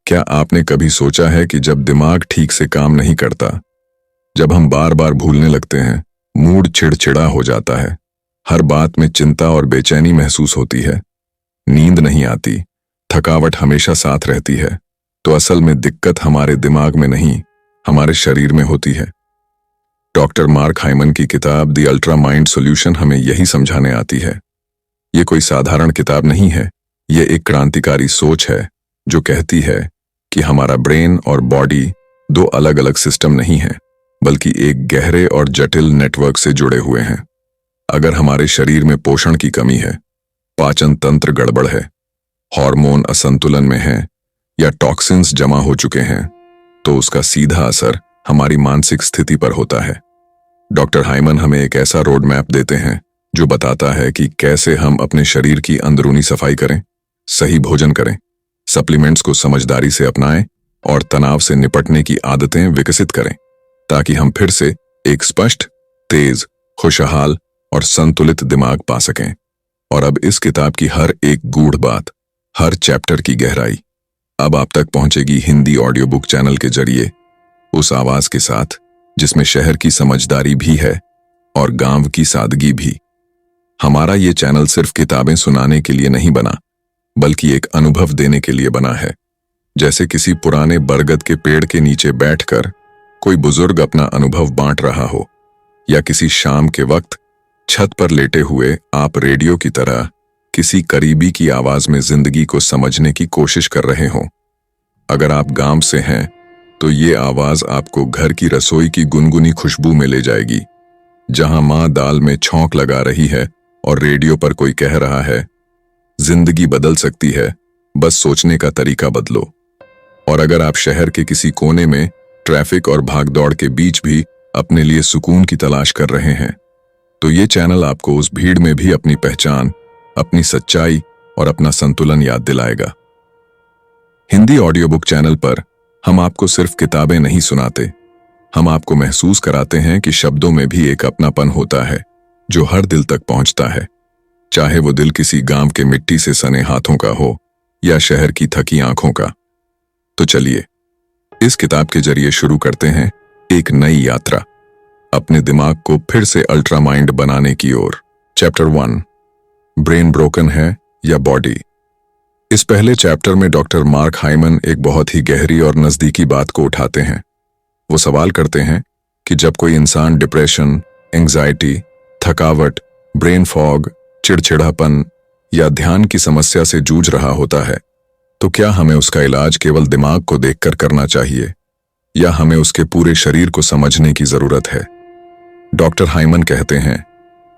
क्या आपने कभी सोचा है कि जब दिमाग ठीक से काम नहीं करता, जब हम बार बार भूलने लगते हैं, मूड चिड़चिड़ा हो जाता है, हर बात में चिंता और बेचैनी महसूस होती है, नींद नहीं आती, थकावट हमेशा साथ रहती है, तो असल में दिक्कत हमारे दिमाग में नहीं, हमारे शरीर में होती है। डॉक्टर मार्क हाइमन की किताब द अल्ट्रा माइंड सॉल्यूशन हमें यही समझाने आती है। ये कोई साधारण किताब नहीं है, ये एक क्रांतिकारी सोच है जो कहती है कि हमारा ब्रेन और बॉडी दो अलग अलग सिस्टम नहीं है, बल्कि एक गहरे और जटिल नेटवर्क से जुड़े हुए हैं। अगर हमारे शरीर में पोषण की कमी है, पाचन तंत्र गड़बड़ है, हार्मोन असंतुलन में है या टॉक्सिन्स जमा हो चुके हैं, तो उसका सीधा असर हमारी मानसिक स्थिति पर होता है। डॉक्टर हाइमन हमें एक ऐसा रोड मैप देते हैं जो बताता है कि कैसे हम अपने शरीर की अंदरूनी सफाई करें, सही भोजन करें, सप्लीमेंट्स को समझदारी से अपनाएं और तनाव से निपटने की आदतें विकसित करें, ताकि हम फिर से एक स्पष्ट, तेज, खुशहाल और संतुलित दिमाग पा सकें। और अब इस किताब की हर एक गूढ़ बात, हर चैप्टर की गहराई अब आप तक पहुंचेगी हिंदी ऑडियो बुक चैनल के जरिए, उस आवाज के साथ जिसमें शहर की समझदारी भी है और गांव की सादगी भी। हमारा ये चैनल सिर्फ किताबें सुनाने के लिए नहीं बना, बल्कि एक अनुभव देने के लिए बना है। जैसे किसी पुराने बरगद के पेड़ के नीचे बैठकर कोई बुजुर्ग अपना अनुभव बांट रहा हो, या किसी शाम के वक्त छत पर लेटे हुए आप रेडियो की तरह किसी करीबी की आवाज में जिंदगी को समझने की कोशिश कर रहे हों। अगर आप गांव से हैं, तो ये आवाज आपको घर की रसोई की गुनगुनी खुशबू में ले जाएगी, जहां मां दाल में छौंक लगा रही है और रेडियो पर कोई कह रहा है, जिंदगी बदल सकती है, बस सोचने का तरीका बदलो। और अगर आप शहर के किसी कोने में ट्रैफिक और भागदौड़ के बीच भी अपने लिए सुकून की तलाश कर रहे हैं, तो ये चैनल आपको उस भीड़ में भी अपनी पहचान, अपनी सच्चाई और अपना संतुलन याद दिलाएगा। हिंदी ऑडियो बुक चैनल पर हम आपको सिर्फ किताबें नहीं सुनाते, हम आपको महसूस कराते हैं कि शब्दों में भी एक अपनापन होता है जो हर दिल तक पहुंचता है, चाहे वो दिल किसी गांव के मिट्टी से सने हाथों का हो या शहर की थकी आंखों का। तो चलिए इस किताब के जरिए शुरू करते हैं एक नई यात्रा, अपने दिमाग को फिर से अल्ट्रा माइंड बनाने की ओर। चैप्टर 1, ब्रेन ब्रोकन है या बॉडी। इस पहले चैप्टर में डॉक्टर मार्क हाइमन एक बहुत ही गहरी और नजदीकी बात को उठाते हैं। वो सवाल करते हैं कि जब कोई इंसान डिप्रेशन, एंजाइटी, थकावट, ब्रेन फॉग, चिड़चिड़ापन या ध्यान की समस्या से जूझ रहा होता है, तो क्या हमें उसका इलाज केवल दिमाग को देखकर करना चाहिए, या हमें उसके पूरे शरीर को समझने की जरूरत है। डॉक्टर हाइमन कहते हैं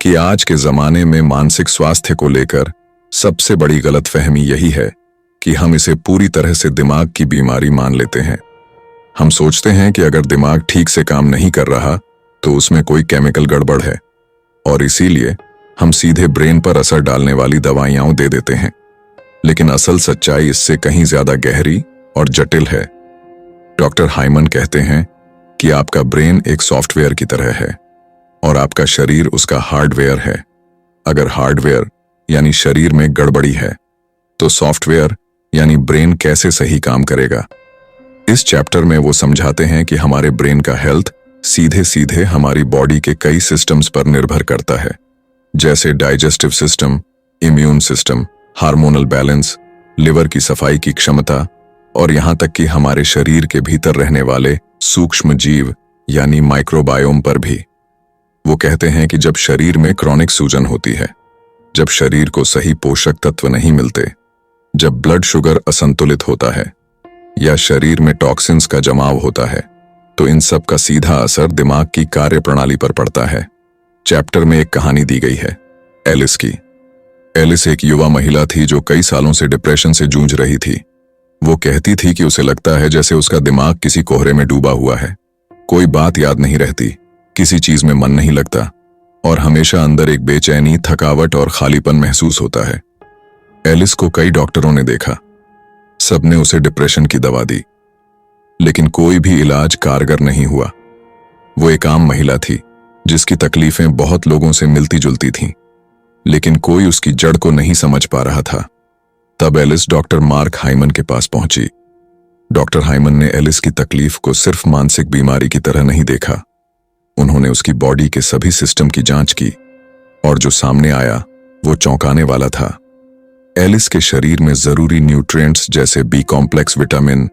कि आज के जमाने में मानसिक स्वास्थ्य को लेकर सबसे बड़ी गलतफहमी यही है कि हम इसे पूरी तरह से दिमाग की बीमारी मान लेते हैं। हम सोचते हैं कि अगर दिमाग ठीक से काम नहीं कर रहा तो उसमें कोई केमिकल गड़बड़ है, और इसीलिए हम सीधे ब्रेन पर असर डालने वाली दवाइयां दे देते हैं। लेकिन असल सच्चाई इससे कहीं ज्यादा गहरी और जटिल है। डॉक्टर हाइमन कहते हैं कि आपका ब्रेन एक सॉफ्टवेयर की तरह है और आपका शरीर उसका हार्डवेयर है। अगर हार्डवेयर यानी शरीर में गड़बड़ी है, तो सॉफ्टवेयर यानी ब्रेन कैसे सही काम करेगा। इस चैप्टर में वो समझाते हैं कि हमारे ब्रेन का हेल्थ सीधे सीधे हमारी बॉडी के कई सिस्टम्स पर निर्भर करता है, जैसे digestive system, immune system, hormonal balance, liver की सफाई की क्षमता, और यहां तक कि हमारे शरीर के भीतर रहने वाले सूक्ष्म जीव यानी माइक्रोबायोम पर भी। वो कहते हैं कि जब शरीर में क्रॉनिक सूजन होती है, जब शरीर को सही पोषक तत्व नहीं मिलते, जब ब्लड शुगर असंतुलित होता है या शरीर में टॉक्सिन्स का जमाव होता है, तो इन सब का सीधा असर दिमाग की कार्यप्रणाली पर पड़ता है। चैप्टर में एक कहानी दी गई है एलिस की। एलिस एक युवा महिला थी जो कई सालों से डिप्रेशन से जूझ रही थी। वो कहती थी कि उसे लगता है जैसे उसका दिमाग किसी कोहरे में डूबा हुआ है, कोई बात याद नहीं रहती, किसी चीज में मन नहीं लगता और हमेशा अंदर एक बेचैनी, थकावट और खालीपन महसूस होता है। एलिस को कई डॉक्टरों ने देखा, सबने उसे डिप्रेशन की दवा दी, लेकिन कोई भी इलाज कारगर नहीं हुआ। वो एक आम महिला थी जिसकी तकलीफें बहुत लोगों से मिलती जुलती थीं, लेकिन कोई उसकी जड़ को नहीं समझ पा रहा था। तब एलिस डॉक्टर मार्क हाइमन के पास पहुंची। डॉक्टर हाइमन ने एलिस की तकलीफ को सिर्फ मानसिक बीमारी की तरह नहीं देखा। उन्होंने उसकी बॉडी के सभी सिस्टम की जांच की और जो सामने आया वो चौंकाने वाला था। एलिस के शरीर में जरूरी न्यूट्रिएंट्स जैसे B complex vitamin,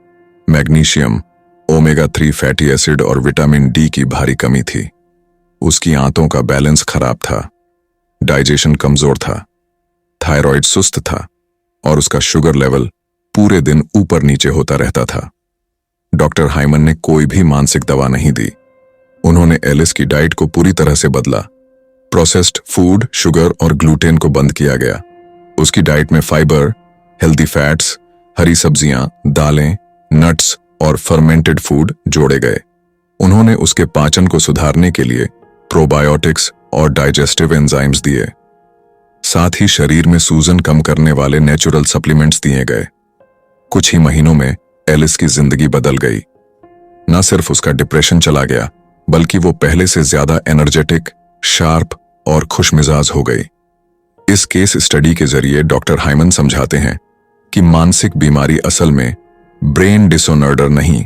magnesium, omega 3 fatty acid और विटामिन डी की भारी कमी थी। उसकी आंतों का बैलेंस खराब था, डाइजेशन कमजोर था, थायराइड सुस्त था और उसका शुगर लेवल पूरे दिन ऊपर नीचे होता रहता था। डॉक्टर हाइमन ने कोई भी मानसिक दवा नहीं दी। उन्होंने एलिस की डाइट को पूरी तरह से बदला। प्रोसेस्ड फूड, शुगर और ग्लूटेन को बंद किया गया। उसकी डाइट में फाइबर, हेल्दी फैट्स, हरी सब्जियां, दालें, नट्स और फर्मेंटेड फूड जोड़े गए। उन्होंने उसके पाचन को सुधारने के लिए प्रोबायोटिक्स और डाइजेस्टिव एंजाइम्स दिए। साथ ही शरीर में सूजन कम करने वाले नेचुरल सप्लीमेंट्स दिए गए। कुछ ही महीनों में एलिस की जिंदगी बदल गई। न सिर्फ उसका डिप्रेशन चला गया, बल्कि वो पहले से ज्यादा एनर्जेटिक, शार्प और खुशमिजाज हो गई। इस केस स्टडी के जरिए डॉक्टर हाइमन समझाते हैं कि मानसिक बीमारी असल में ब्रेन डिसऑर्डर नहीं,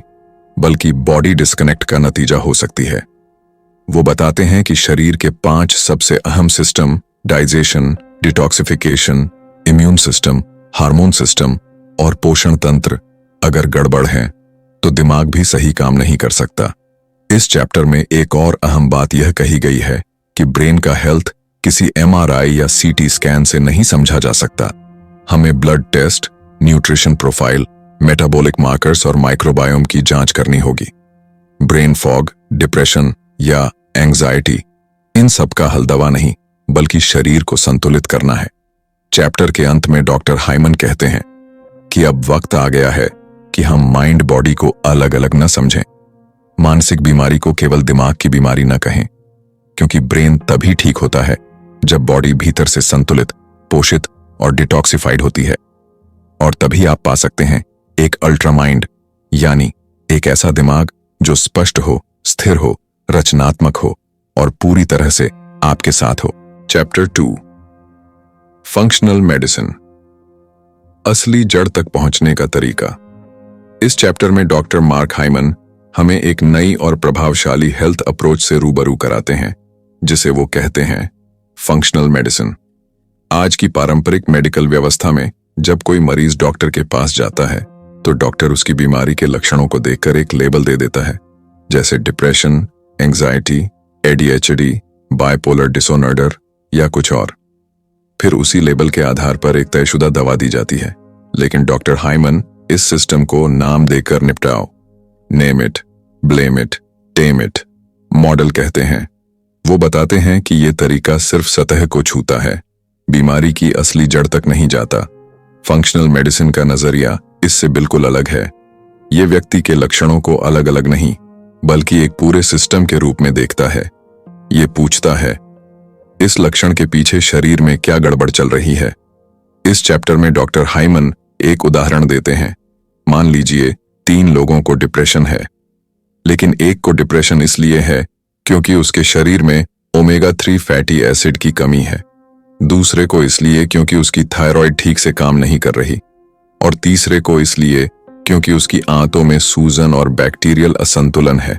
बल्कि बॉडी डिस्कनेक्ट का नतीजा हो सकती है। वो बताते हैं कि शरीर के 5 सबसे अहम system, digestion, detoxification, immune system, hormone system और पोषण तंत्र, अगर गड़बड़ है तो दिमाग भी सही काम नहीं कर सकता। इस चैप्टर में एक और अहम बात यह कही गई है कि ब्रेन का हेल्थ किसी एमआरआई या सीटी स्कैन से नहीं समझा जा सकता। हमें blood test, nutrition profile, metabolic markers और माइक्रोबायोम की जांच करनी होगी। ब्रेन फॉग, डिप्रेशन या एंजाइटी, इन सब का हल दवा नहीं, बल्कि शरीर को संतुलित करना है। चैप्टर के अंत में डॉक्टर हाइमन कहते हैं कि अब वक्त आ गया है कि हम माइंड बॉडी को अलग अलग न समझें। मानसिक बीमारी को केवल दिमाग की बीमारी न कहें, क्योंकि ब्रेन तभी ठीक होता है जब बॉडी भीतर से संतुलित, पोषित और डिटॉक्सिफाइड होती है। और तभी आप पा सकते हैं एक अल्ट्रा माइंड, यानी एक ऐसा दिमाग जो स्पष्ट हो, स्थिर हो, रचनात्मक हो और पूरी तरह से आपके साथ हो। चैप्टर 2, फंक्शनल मेडिसिन, असली जड़ तक पहुंचने का तरीका। इस चैप्टर में डॉक्टर मार्क हाइमन हमें एक नई और प्रभावशाली हेल्थ अप्रोच से रूबरू कराते हैं, जिसे वो कहते हैं फंक्शनल मेडिसिन। आज की पारंपरिक मेडिकल व्यवस्था में जब कोई मरीज डॉक्टर के पास जाता है तो डॉक्टर उसकी बीमारी के लक्षणों को देखकर एक लेबल दे देता है, जैसे depression, anxiety, ADHD, bipolar disorder या कुछ और। फिर उसी लेबल के आधार पर एक तयशुदा दवा दी जाती है। लेकिन डॉक्टर हाइमन इस सिस्टम को नाम देकर निपटाओ, name it, blame it, tame it model कहते हैं। वो बताते हैं कि ये तरीका सिर्फ सतह को छूता है, बीमारी की असली जड़ तक नहीं जाता। फंक्शनल मेडिसिन का नजरिया इससे बिल्कुल अलग है। ये व्यक्ति के लक्षणों को अलग अलग नहीं, बल्कि एक पूरे सिस्टम के रूप में देखता है। ये पूछता है, इस लक्षण के पीछे शरीर में क्या गड़बड़ चल रही है। इस चैप्टर में डॉक्टर हाइमन एक उदाहरण देते हैं। मान लीजिए 3 लोगों को डिप्रेशन है, लेकिन एक को डिप्रेशन इसलिए है क्योंकि उसके शरीर में ओमेगा 3 फैटी एसिड की कमी है, दूसरे को इसलिए क्योंकि उसकी थायराइड ठीक से काम नहीं कर रही, और तीसरे को इसलिए क्योंकि उसकी आंतों में सूजन और बैक्टीरियल असंतुलन है।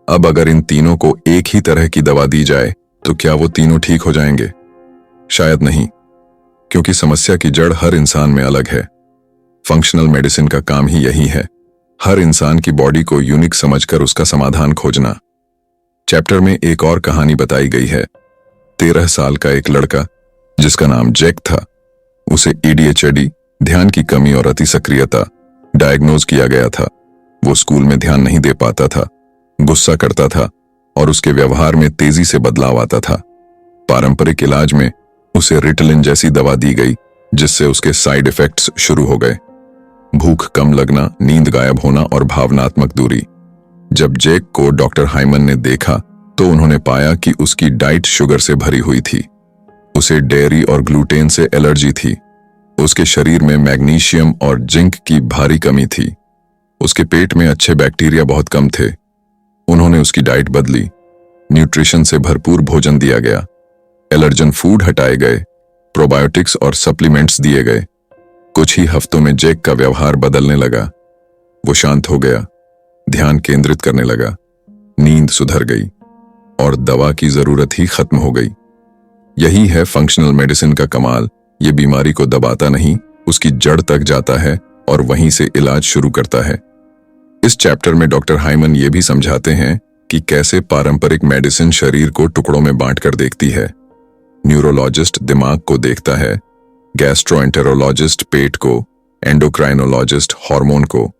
अब अगर इन तीनों को एक ही तरह की दवा दी जाए तो क्या वो तीनों ठीक हो जाएंगे? शायद नहीं, क्योंकि समस्या की जड़ हर इंसान में अलग है। फंक्शनल मेडिसिन का काम ही यही है, हर इंसान की बॉडी को यूनिक समझकर उसका समाधान खोजना। चैप्टर में एक और कहानी बताई गई है। 13 साल का एक लड़का जिसका नाम जैक था, उसे एडीएचडी, ध्यान की कमी और अति सक्रियता डायग्नोज किया गया था। वो स्कूल में ध्यान नहीं दे पाता था, गुस्सा करता था और उसके व्यवहार में तेजी से बदलाव आता था। पारंपरिक इलाज में उसे रिटलिन जैसी दवा दी गई, जिससे उसके साइड इफेक्ट्स शुरू हो गए, भूख कम लगना, नींद गायब होना और भावनात्मक दूरी। जब जैक को डॉक्टर हाइमन ने देखा तो उन्होंने पाया कि उसकी डाइट शुगर से भरी हुई थी, उसे डेयरी और ग्लूटेन से एलर्जी थी, उसके शरीर में मैग्नीशियम और जिंक की भारी कमी थी, उसके पेट में अच्छे बैक्टीरिया बहुत कम थे। उन्होंने उसकी डाइट बदली, न्यूट्रिशन से भरपूर भोजन दिया गया, एलर्जन फूड हटाए गए, प्रोबायोटिक्स और सप्लीमेंट्स दिए गए। कुछ ही हफ्तों में जैक का व्यवहार बदलने लगा। वो शांत हो गया, ध्यान केंद्रित करने लगा, नींद सुधर गई और दवा की जरूरत ही खत्म हो गई। यही है फंक्शनल मेडिसिन का कमाल। ये बीमारी को दबाता नहीं, उसकी जड़ तक जाता है और वहीं से इलाज शुरू करता है। इस चैप्टर में डॉक्टर हाइमन ये भी समझाते हैं कि कैसे पारंपरिक मेडिसिन शरीर को टुकड़ों में बांटकर देखती है। न्यूरोलॉजिस्ट दिमाग को देखता है, गैस्ट्रोएंटेरोलॉजिस्ट पेट को, एंडोक्राइनोलॉजिस्ट हार्मोन को,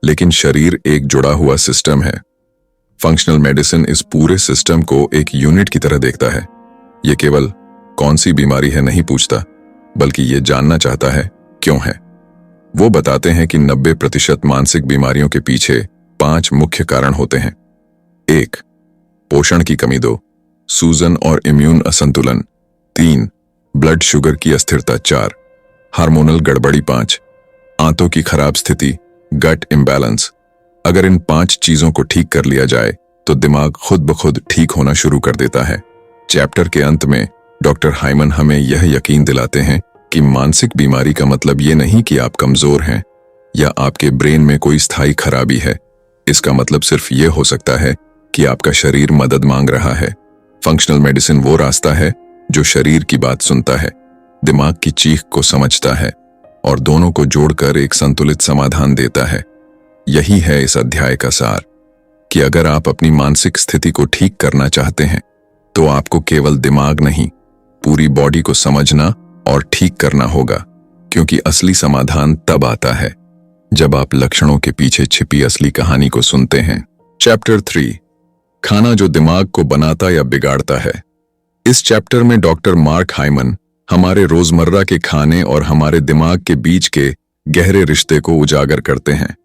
लेकिन शरीर एक जुड़ा हुआ सिस्टम है। फंक्शनल मेडिसिन इस पूरे सिस्टम को एक यूनिट की तरह देखता है। ये केवल कौन सी बीमारी है नहीं पूछता, बल्कि ये जानना चाहता है क्यों है। वो बताते हैं कि 90% मानसिक बीमारियों के पीछे 5 मुख्य कारण होते हैं। 1. पोषण की कमी। 2. सूजन और इम्यून असंतुलन। 3. ब्लड शुगर की अस्थिरता। 4. हार्मोनल गड़बड़ी। 5. आंतों की खराब स्थिति, गट इम्बैलेंस। अगर इन 5 चीजों को ठीक कर लिया जाए तो दिमाग खुद ब खुद ठीक होना शुरू कर देता है। चैप्टर के अंत में डॉक्टर हाइमन हमें यह यकीन दिलाते हैं कि मानसिक बीमारी का मतलब ये नहीं कि आप कमजोर हैं या आपके ब्रेन में कोई स्थायी खराबी है। इसका मतलब सिर्फ ये हो सकता है कि आपका शरीर मदद मांग रहा है। फंक्शनल मेडिसिन वो रास्ता है जो शरीर की बात सुनता है, दिमाग की चीख को समझता है और दोनों को जोड़कर एक संतुलित समाधान देता है। यही है इस अध्याय का सार कि अगर आप अपनी मानसिक स्थिति को ठीक करना चाहते हैं तो आपको केवल दिमाग नहीं, पूरी बॉडी को समझना और ठीक करना होगा, क्योंकि असली समाधान तब आता है जब आप लक्षणों के पीछे छिपी असली कहानी को सुनते हैं। चैप्टर 3, खाना जो दिमाग को बनाता या बिगाड़ता है। इस चैप्टर में डॉक्टर मार्क हाइमन हमारे रोजमर्रा के खाने और हमारे दिमाग के बीच के गहरे रिश्ते को उजागर करते हैं।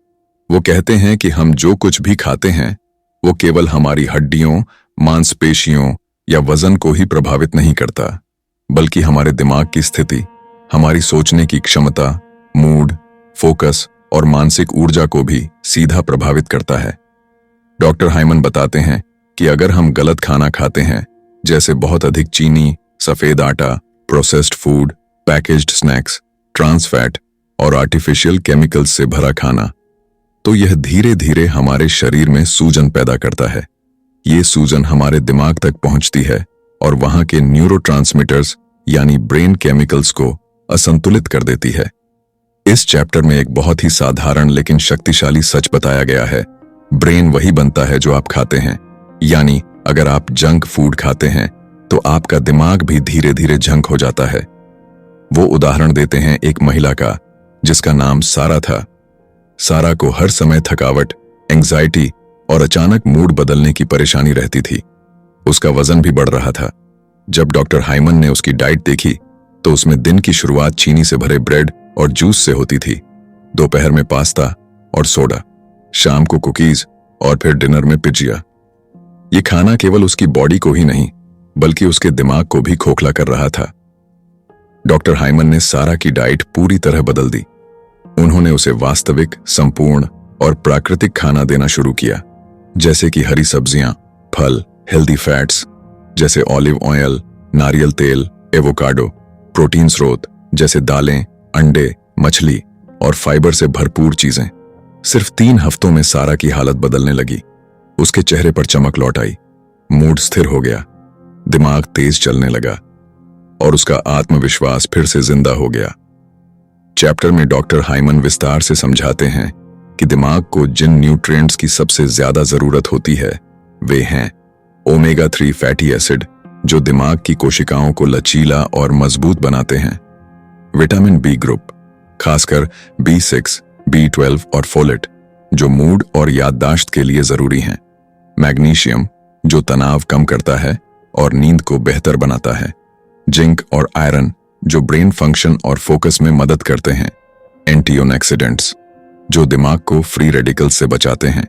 वो कहते हैं कि हम जो कुछ भी खाते हैं वो केवल हमारी हड्डियों, मांसपेशियों या वजन को ही प्रभावित नहीं करता, बल्कि हमारे दिमाग की स्थिति, हमारी सोचने की क्षमता, मूड, फोकस और मानसिक ऊर्जा को भी सीधा प्रभावित करता है। डॉक्टर हाइमन बताते हैं कि अगर हम गलत खाना खाते हैं, जैसे बहुत अधिक चीनी, सफेद आटा, processed food, packaged snacks, trans fat और आर्टिफिशियल केमिकल्स से भरा खाना, तो यह धीरे धीरे हमारे शरीर में सूजन पैदा करता है। ये सूजन हमारे दिमाग तक पहुंचती है और वहां के न्यूरोट्रांसमीटर्स यानी ब्रेन केमिकल्स को असंतुलित कर देती है। इस चैप्टर में एक बहुत ही साधारण लेकिन शक्तिशाली सच बताया गया है। ब्रेन वही बनता है जो आप खाते हैं, यानी अगर आप जंक फूड खाते हैं तो आपका दिमाग भी धीरे धीरे जंक हो जाता है। वो उदाहरण देते हैं एक महिला का जिसका नाम सारा था। सारा को हर समय थकावट, एंग्जाइटी और अचानक मूड बदलने की परेशानी रहती थी। उसका वजन भी बढ़ रहा था। जब डॉक्टर हाइमन ने उसकी डाइट देखी तो उसमें दिन की शुरुआत चीनी से भरे ब्रेड और जूस से होती थी, दोपहर में पास्ता और सोडा, शाम को कुकीज और फिर डिनर में पिज्जिया। ये खाना केवल उसकी बॉडी को ही नहीं बल्कि उसके दिमाग को भी खोखला कर रहा था। डॉक्टर हाइमन ने सारा की डाइट पूरी तरह बदल दी। उन्होंने उसे वास्तविक, संपूर्ण और प्राकृतिक खाना देना शुरू किया, जैसे कि हरी सब्जियां, फल, हेल्दी फैट्स जैसे ऑलिव ऑयल, नारियल तेल, एवोकाडो, प्रोटीन स्रोत जैसे दालें, अंडे, मछली और फाइबर से भरपूर चीजें। सिर्फ 3 हफ्तों में सारा की हालत बदलने लगी। उसके चेहरे पर चमक लौट आई, मूड स्थिर हो गया, दिमाग तेज चलने लगा और उसका आत्मविश्वास फिर से जिंदा हो गया। चैप्टर में डॉक्टर हाइमन विस्तार से समझाते हैं कि दिमाग को जिन न्यूट्रिएंट्स की सबसे ज्यादा जरूरत होती है वे हैं ओमेगा 3 फैटी एसिड, जो दिमाग की कोशिकाओं को लचीला और मजबूत बनाते हैं, विटामिन बी ग्रुप, खासकर B6, B12 और फोलेट, जो मूड और याददाश्त के लिए जरूरी हैं, मैग्नीशियम, जो तनाव कम करता है और नींद को बेहतर बनाता है, जिंक और आयरन, जो ब्रेन फंक्शन और फोकस में मदद करते हैं, एंटीऑक्सीडेंट्स, जो दिमाग को फ्री रेडिकल्स से बचाते हैं।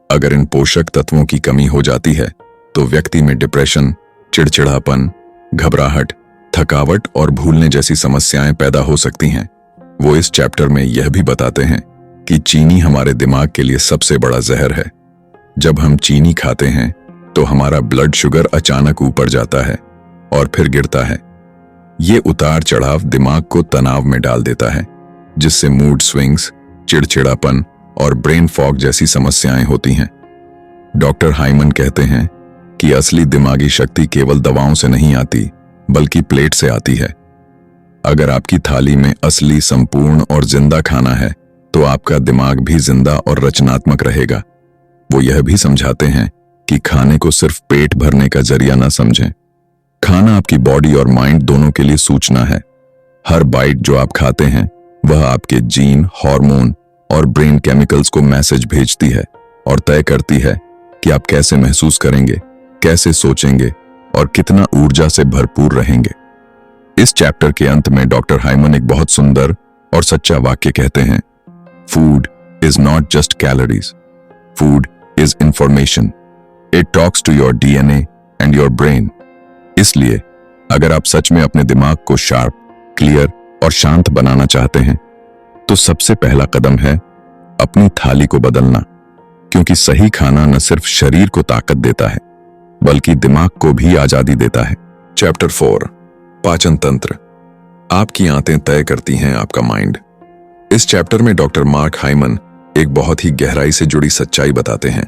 अगर इन पोषक तत्वों की कमी हो जाती है तो व्यक्ति में डिप्रेशन, चिड़चिड़ापन, घबराहट, थकावट और भूलने जैसी समस्याएं पैदा हो सकती हैं। वो इस चैप्टर में यह भी बताते हैं कि चीनी हमारे दिमाग के लिए सबसे बड़ा जहर है। जब हम चीनी खाते हैं तो हमारा ब्लड शुगर अचानक ऊपर जाता है और फिर गिरता है। ये उतार चढ़ाव दिमाग को तनाव में डाल देता है, जिससे मूड स्विंग्स, चिड़चिड़ापन और ब्रेन फॉग जैसी समस्याएं होती हैं। डॉक्टर हाइमन कहते हैं कि असली दिमागी शक्ति केवल दवाओं से नहीं आती, बल्कि प्लेट से आती है। अगर आपकी थाली में असली, संपूर्ण और जिंदा खाना है तो आपका दिमाग भी जिंदा और रचनात्मक रहेगा। वो यह भी समझाते हैं कि खाने को सिर्फ पेट भरने का जरिया ना समझें। खाना आपकी बॉडी और माइंड दोनों के लिए सूचना है। हर बाइट जो आप खाते हैं वह आपके जीन, हार्मोन और ब्रेन केमिकल्स को मैसेज भेजती है और तय करती है कि आप कैसे महसूस करेंगे, कैसे सोचेंगे और कितना ऊर्जा से भरपूर रहेंगे। इस चैप्टर के अंत में डॉक्टर हाइमन एक बहुत सुंदर और सच्चा वाक्य कहते हैं, food is not just calories, food is information, it talks to your DNA and your brain. इसलिए अगर आप सच में अपने दिमाग को शार्प, क्लियर और शांत बनाना चाहते हैं तो सबसे पहला कदम है अपनी थाली को बदलना, क्योंकि सही खाना न सिर्फ शरीर को ताकत देता है बल्कि दिमाग को भी आजादी देता है। चैप्टर 4, पाचन तंत्र। आपकी आंतें तय करती हैं आपका माइंड। इस चैप्टर में डॉक्टर मार्क हाइमन एक बहुत ही गहराई से जुड़ी सच्चाई बताते हैं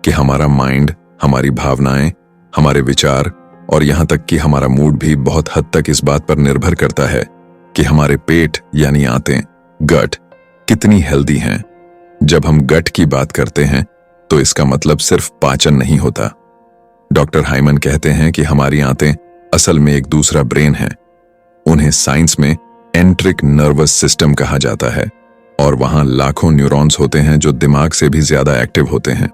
कि हमारा माइंड, हमारी भावनाएं, हमारे विचार और यहां तक कि हमारा मूड भी बहुत हद तक इस बात पर निर्भर करता है कि हमारे पेट यानी आंतें, गट, कितनी हेल्दी हैं। जब हम गट की बात करते हैं तो इसका मतलब सिर्फ पाचन नहीं होता। डॉक्टर हाइमन कहते हैं कि हमारी आंतें असल में एक दूसरा ब्रेन है। उन्हें साइंस में एंट्रिक नर्वस सिस्टम कहा जाता है और वहां लाखों न्यूरॉन्स होते हैं जो दिमाग से भी ज्यादा एक्टिव होते हैं।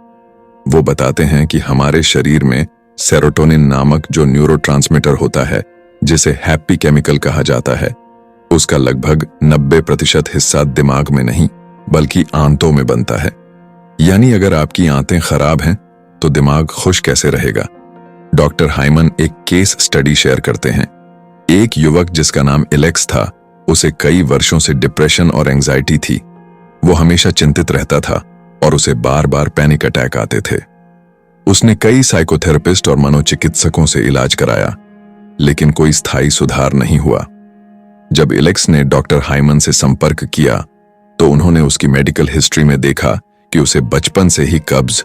वो बताते हैं कि हमारे शरीर में सेरोटोनिन नामक जो न्यूरोट्रांसमीटर होता है, जिसे हैप्पी केमिकल कहा जाता है, उसका लगभग 90% हिस्सा दिमाग में नहीं बल्कि आंतों में बनता है। यानी अगर आपकी आंतें खराब हैं तो दिमाग खुश कैसे रहेगा। डॉक्टर हाइमन एक केस स्टडी शेयर करते हैं। एक युवक जिसका नाम एलेक्स था, उसे कई वर्षों से डिप्रेशन और एंजाइटी थी। वो हमेशा चिंतित रहता था और उसे बार बार पैनिक अटैक आते थे। उसने कई साइकोथेरेपिस्ट और मनोचिकित्सकों से इलाज कराया, लेकिन कोई स्थायी सुधार नहीं हुआ। जब एलेक्स ने डॉक्टर हाइमन से संपर्क किया तो उन्होंने उसकी मेडिकल हिस्ट्री में देखा कि उसे बचपन से ही कब्ज,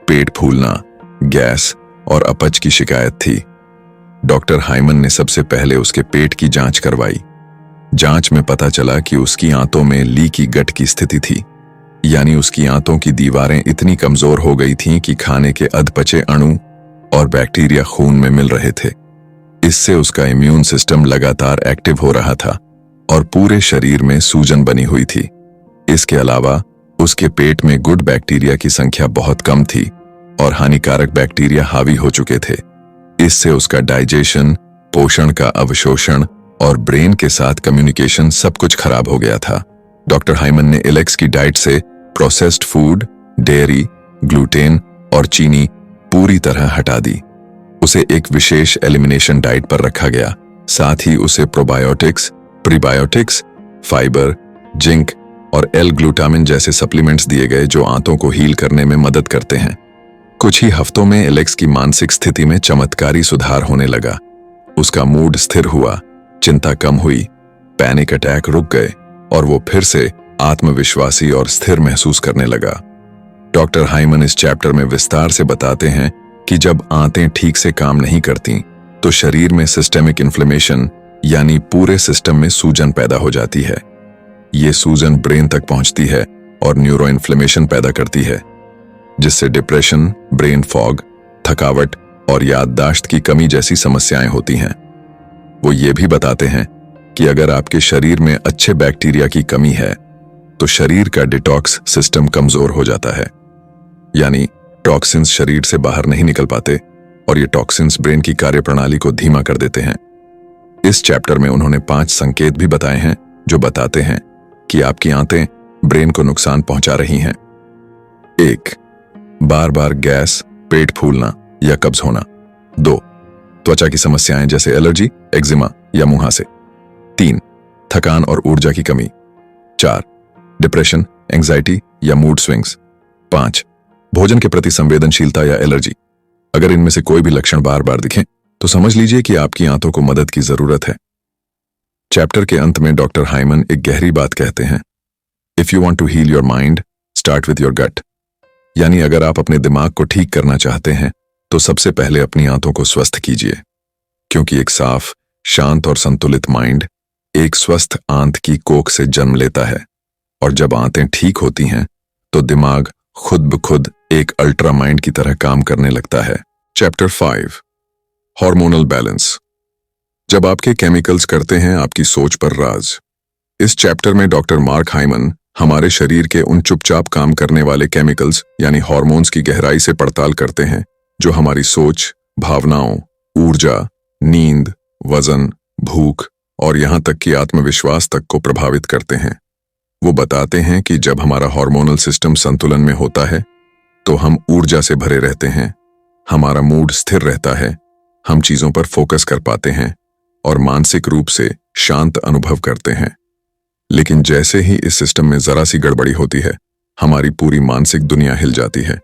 पेट फूलना, गैस और अपच की शिकायत थी। डॉक्टर हाइमन ने सबसे पहले उसके पेट की जांच करवाई। जांच में पता चला कि उसकी आंतों में लीकी गट की स्थिति थी, यानी उसकी आंतों की दीवारें इतनी कमजोर हो गई थीं कि खाने के अधपचे अणु और बैक्टीरिया खून में मिल रहे थे। इससे उसका इम्यून सिस्टम लगातार एक्टिव हो रहा था और पूरे शरीर में सूजन बनी हुई थी। इसके अलावा उसके पेट में गुड बैक्टीरिया की संख्या बहुत कम थी और हानिकारक बैक्टीरिया हावी हो चुके थे। इससे उसका डाइजेशन, पोषण का अवशोषण और ब्रेन के साथ कम्युनिकेशन सब कुछ खराब हो गया था। डॉक्टर हाइमन ने एलेक्स की डाइट से प्रोसेस्ड फूड, डेयरी, ग्लूटेन और चीनी पूरी तरह हटा दी। उसे एक विशेष एलिमिनेशन डाइट पर रखा गया। साथ ही उसे प्रोबायोटिक्स, प्रीबायोटिक्स, फाइबर, जिंक और एल-ग्लूटामिन जैसे सप्लीमेंट्स दिए गए जो आंतों को हील करने में मदद करते हैं। कुछ ही हफ्तों में एलेक्स की मानसिक स्थिति में चमत्कारी सुधार होने लगा। उसका मूड स्थिर हुआ, चिंता कम हुई, पैनिक अटैक रुक गए और वो फिर से आत्मविश्वासी और स्थिर महसूस करने लगा। डॉक्टर हाइमन इस चैप्टर में विस्तार से बताते हैं कि जब आंतें ठीक से काम नहीं करती तो शरीर में सिस्टेमिक इन्फ्लेमेशन यानी पूरे सिस्टम में सूजन पैदा हो जाती है। ये सूजन ब्रेन तक पहुंचती है और न्यूरो इन्फ्लेमेशन पैदा करती है, जिससे डिप्रेशन, ब्रेन फॉग, थकावट और याददाश्त की कमी जैसी समस्याएं होती हैं। वो ये भी बताते हैं कि अगर आपके शरीर में अच्छे बैक्टीरिया की कमी है तो शरीर का डिटॉक्स सिस्टम कमजोर हो जाता है, यानी टॉक्सिन्स शरीर से बाहर नहीं निकल पाते और ये टॉक्सिन्स ब्रेन की कार्यप्रणाली को धीमा कर देते हैं। इस चैप्टर में उन्होंने 5 संकेत भी बताए हैं जो बताते हैं कि आपकी आंतें ब्रेन को नुकसान पहुंचा रही हैं। 1. बार बार गैस, पेट फूलना या कब्ज होना। 2. त्वचा की समस्याएं जैसे एलर्जी, एक्जिमा या मुहासे। 3. थकान और ऊर्जा की कमी। 4. डिप्रेशन, एंजाइटी या मूड स्विंग्स। 5. भोजन के प्रति संवेदनशीलता या एलर्जी। अगर इनमें से कोई भी लक्षण बार बार दिखें तो समझ लीजिए कि आपकी आंतों को मदद की जरूरत है। चैप्टर के अंत में डॉक्टर हाइमन एक गहरी बात कहते हैं, if you want to heal your mind, start with your gut. यानी अगर आप अपने दिमाग को ठीक करना चाहते हैं तो सबसे पहले अपनी आंतों को स्वस्थ कीजिए, क्योंकि एक साफ, शांत और संतुलित माइंड एक स्वस्थ आंत की कोख से जन्म लेता है, और जब आंतें ठीक होती हैं तो दिमाग खुद ब खुद एक अल्ट्रा माइंड की तरह काम करने लगता है। Chapter 5, hormonal balance. जब आपके केमिकल्स करते हैं आपकी सोच पर राज। इस चैप्टर में डॉक्टर मार्क हाइमन हमारे शरीर के उन चुपचाप काम करने वाले केमिकल्स यानी हार्मोन्स की गहराई से पड़ताल करते हैं जो हमारी सोच, भावनाओं, ऊर्जा, नींद, वजन, भूख और यहां तक कि आत्मविश्वास तक को प्रभावित करते हैं। वो बताते हैं कि जब हमारा हार्मोनल सिस्टम संतुलन में होता है तो हम ऊर्जा से भरे रहते हैं, हमारा मूड स्थिर रहता है, हम चीजों पर फोकस कर पाते हैं और मानसिक रूप से शांत अनुभव करते हैं। लेकिन जैसे ही इस सिस्टम में जरा सी गड़बड़ी होती है, हमारी पूरी मानसिक दुनिया हिल जाती है।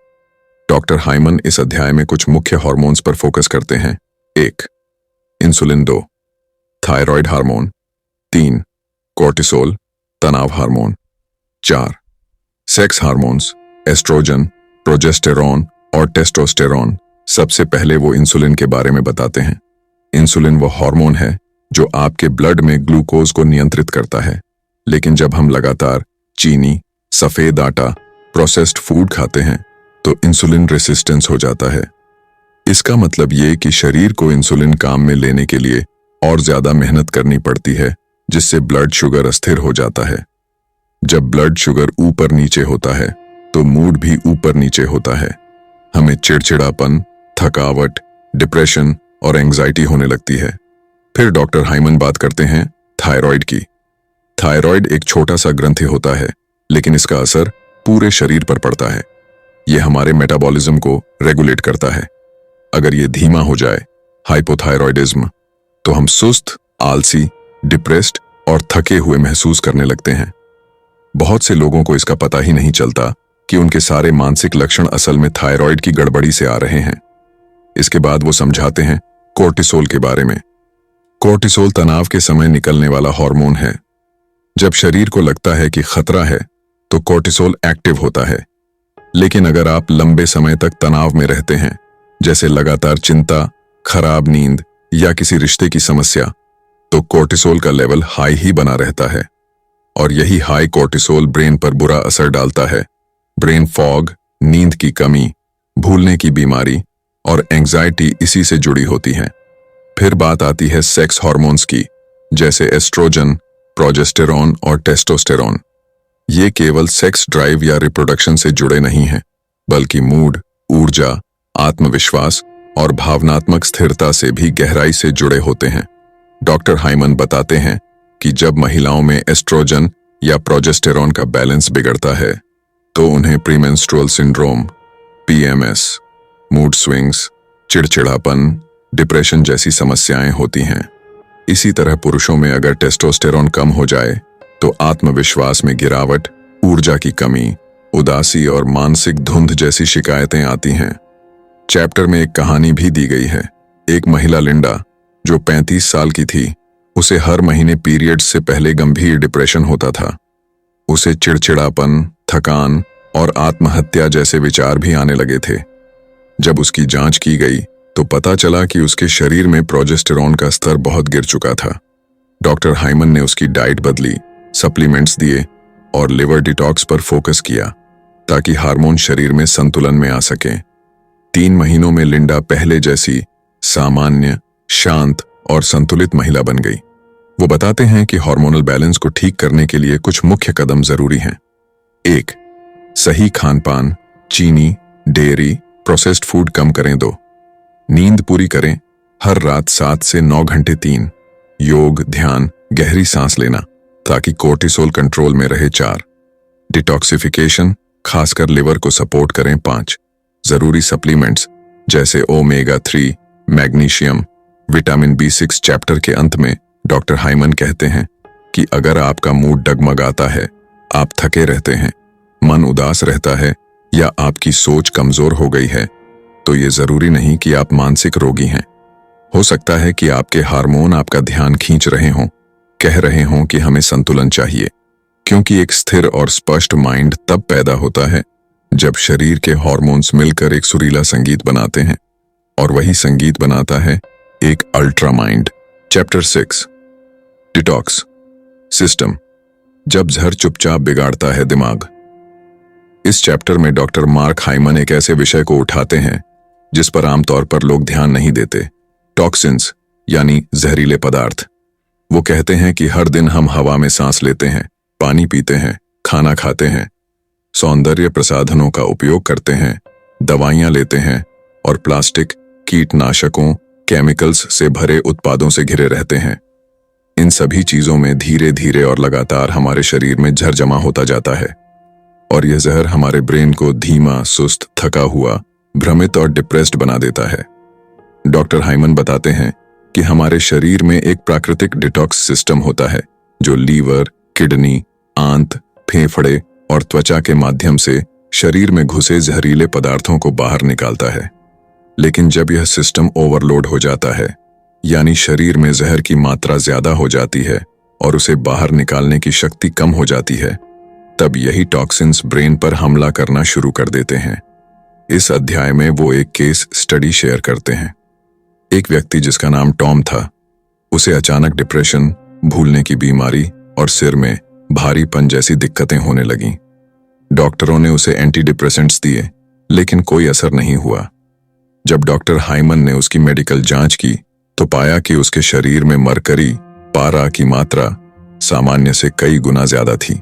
डॉक्टर हाइमन इस अध्याय में कुछ मुख्य हार्मोन्स पर फोकस करते हैं। 1. इंसुलिन। 2. Thyroid hormone. 3. कोर्टिसोल, तनाव hormone. 4. Sex hormones, oestrogen, progesterone और टेस्टोस्टेरॉन। सबसे पहले वो इंसुलिन के बारे में बताते हैं। इंसुलिन वो हार्मोन है जो आपके ब्लड में ग्लूकोज को नियंत्रित करता है, लेकिन जब हम लगातार चीनी, सफेद आटा, प्रोसेस्ड फूड खाते हैं तो इंसुलिन रेसिस्टेंस हो जाता है। इसका मतलब ये कि शरीर को इंसुलिन काम में लेने के लिए और ज्यादा मेहनत करनी पड़ती है, जिससे ब्लड शुगर अस्थिर हो जाता है। जब ब्लड शुगर ऊपर नीचे होता है तो मूड भी ऊपर नीचे होता है। हमें चिड़चिड़ापन, थकावट, डिप्रेशन और एंग्जाइटी होने लगती है। फिर डॉक्टर हाइमन बात करते हैं थायराइड की। थायराइड एक छोटा सा ग्रंथि होता है, लेकिन इसका असर पूरे शरीर पर पड़ता है। यह हमारे मेटाबॉलिज्म को रेगुलेट करता है। अगर ये धीमा हो जाए, हाइपोथायरॉयडिज्म, तो हम सुस्त, आलसी, डिप्रेस्ड और थके हुए महसूस करने लगते हैं। बहुत से लोगों को इसका पता ही नहीं चलता कि उनके सारे मानसिक लक्षण असल में थायराइड की गड़बड़ी से आ रहे हैं। इसके बाद वो समझाते हैं कोर्टिसोल के बारे में। कोर्टिसोल तनाव के समय निकलने वाला हार्मोन है। जब शरीर को लगता है कि खतरा है तो कोर्टिसोल एक्टिव होता है। लेकिन अगर आप लंबे समय तक तनाव में रहते हैं, जैसे लगातार चिंता, खराब नींद या किसी रिश्ते की समस्या, तो कोर्टिसोल का लेवल हाई ही बना रहता है। और यही हाई कोर्टिसोल ब्रेन पर बुरा असर डालता है। ब्रेन फॉग, नींद की कमी, भूलने की बीमारी और एंग्जाइटी इसी से जुड़ी होती हैं। फिर बात आती है सेक्स हार्मोन्स की, जैसे एस्ट्रोजन, प्रोजेस्टेरॉन और टेस्टोस्टेरॉन। ये केवल सेक्स ड्राइव या रिप्रोडक्शन से जुड़े नहीं हैं, बल्कि मूड, ऊर्जा, आत्मविश्वास और भावनात्मक स्थिरता से भी गहराई से जुड़े होते हैं। डॉक्टर हाइमन बताते हैं कि जब महिलाओं में एस्ट्रोजन या प्रोजेस्टेरॉन का बैलेंस बिगड़ता है तो उन्हें premenstrual syndrome, PMS, mood swings, चिड़चिड़ापन, डिप्रेशन जैसी समस्याएं होती हैं। इसी तरह पुरुषों में अगर टेस्टोस्टेरॉन कम हो जाए तो आत्मविश्वास में गिरावट, ऊर्जा की कमी, उदासी और मानसिक धुंध जैसी शिकायतें आती हैं। चैप्टर में एक कहानी भी दी गई है। एक महिला लिंडा, जो 35 साल की थी, उसे हर महीने पीरियड्स से पहले गंभीर डिप्रेशन होता था। उसे चिड़चिड़ापन, थकान और आत्महत्या जैसे विचार भी आने लगे थे। जब उसकी जांच की गई तो पता चला कि उसके शरीर में प्रोजेस्टेरॉन का स्तर बहुत गिर चुका था। डॉक्टर हाइमन ने उसकी डाइट बदली, सप्लीमेंट्स दिए और लिवर डिटॉक्स पर फोकस किया ताकि हार्मोन शरीर में संतुलन में आ सके। 3 महीनों में लिंडा पहले जैसी सामान्य, शांत और संतुलित महिला बन गई। वो बताते हैं कि हार्मोनल बैलेंस को ठीक करने के लिए कुछ मुख्य कदम जरूरी हैं। 1. सही खानपान, चीनी, डेयरी, प्रोसेस्ड फूड कम करें। 2. नींद पूरी करें, हर रात 7 से 9 घंटे। 3. योग, ध्यान, गहरी सांस लेना ताकि कोर्टिसोल कंट्रोल में रहे। 4. डिटॉक्सिफिकेशन, खासकर लिवर को सपोर्ट करें। 5. जरूरी सप्लीमेंट्स जैसे omega 3, magnesium, vitamin B6। Chapter के अंत में डॉक्टर हाइमन कहते हैं कि अगर आपका मूड डगमगाता है, आप थके रहते हैं, मन उदास रहता है या आपकी सोच कमजोर हो गई है, तो ये जरूरी नहीं कि आप मानसिक रोगी हैं। हो सकता है कि आपके हार्मोन आपका ध्यान खींच रहे हों, कह रहे हों कि हमें संतुलन चाहिए। क्योंकि एक स्थिर और स्पष्ट माइंड तब पैदा होता है जब शरीर के हॉर्मोन्स मिलकर एक सुरीला संगीत बनाते हैं, और वही संगीत बनाता है एक ultra mind. Chapter 6, detox system, जब जहर चुपचाप बिगाड़ता है दिमाग। इस चैप्टर में डॉक्टर मार्क हाइमन एक ऐसे विषय को उठाते हैं जिस पर आमतौर पर लोग ध्यान नहीं देते, टॉक्सिन्स यानी जहरीले पदार्थ। वो कहते हैं कि हर दिन हम हवा में सांस लेते हैं, पानी पीते हैं, खाना खाते हैं, सौंदर्य प्रसाधनों का उपयोग करते हैं, दवाइयां लेते हैं और प्लास्टिक, कीटनाशकों, केमिकल्स से भरे उत्पादों से घिरे रहते हैं। इन सभी चीजों में धीरे धीरे और लगातार हमारे शरीर में जहर जमा होता जाता है, और यह जहर हमारे ब्रेन को धीमा, सुस्त, थका हुआ, भ्रमित और डिप्रेस्ड बना देता है। डॉक्टर हाइमन बताते हैं कि हमारे शरीर में एक प्राकृतिक डिटॉक्स सिस्टम होता है जो लीवर, किडनी, आंत, फेफड़े और त्वचा के माध्यम से शरीर में घुसे जहरीले पदार्थों को बाहर निकालता है। लेकिन जब यह सिस्टम ओवरलोड हो जाता है, यानी शरीर में जहर की मात्रा ज्यादा हो जाती है और उसे बाहर निकालने की शक्ति कम हो जाती है, तब यही टॉक्सिन्स ब्रेन पर हमला करना शुरू कर देते हैं। इस अध्याय में वो एक केस स्टडी शेयर करते हैं। एक व्यक्ति जिसका नाम टॉम था, उसे अचानक डिप्रेशन, भूलने की बीमारी और सिर में भारीपन जैसी दिक्कतें होने लगीं। डॉक्टरों ने उसे एंटी डिप्रेसेंट्स दिए, लेकिन कोई असर नहीं हुआ। जब डॉक्टर हाइमन ने उसकी मेडिकल जांच की तो पाया कि उसके शरीर में मरकरी, पारा की मात्रा सामान्य से कई गुना ज्यादा थी।